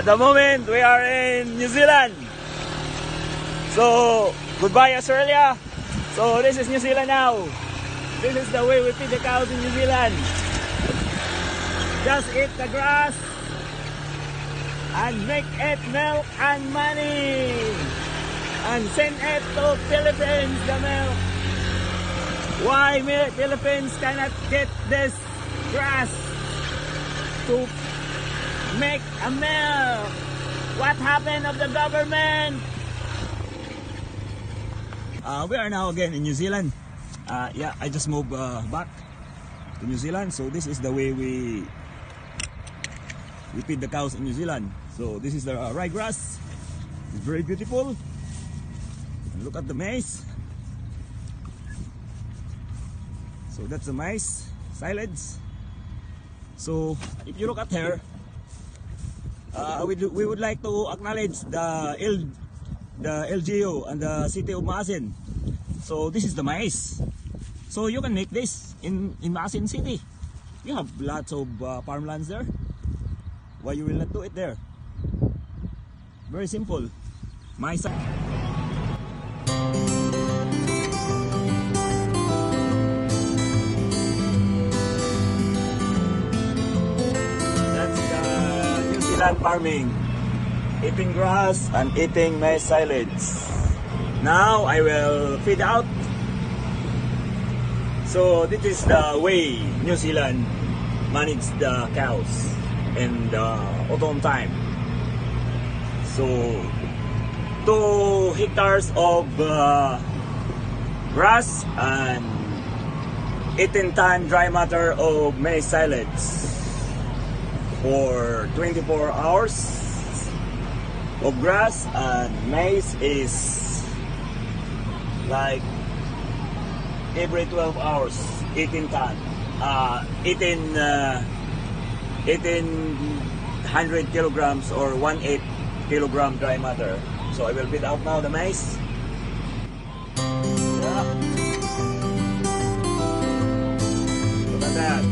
At the moment, we are in New Zealand. So, goodbye Australia. So, this is New Zealand now. This is the way we feed the cows in New Zealand. Just eat the grass and make it milk and money. And send it to Philippines, the milk. Why Philippines cannot get this grass to make a milk? What happened of the government? We are now again in New Zealand. Yeah, I just moved back to New Zealand. So this is the way we feed the cows in New Zealand. So this is the ryegrass. It's very beautiful. And look at the maize. So that's the maize silage. So if you look at here, we would like to acknowledge the LGU and the city of Maasin. So this is the maize. So you can make this in Maasin City. You have lots of farmlands there. Why you will not do it there? Very simple. Maize. Farming, eating grass and eating maize silage. Now I will feed out. So this is the way New Zealand manage the cows in the autumn time. So 2 hectares of grass and 18-ton dry matter of maize silage for 24 hours of grass, and maize is like every 12 hours 18 ton 1800 kilograms or 1/8 kilogram dry matter. So I will feed out now the maize. Yeah. Look at that.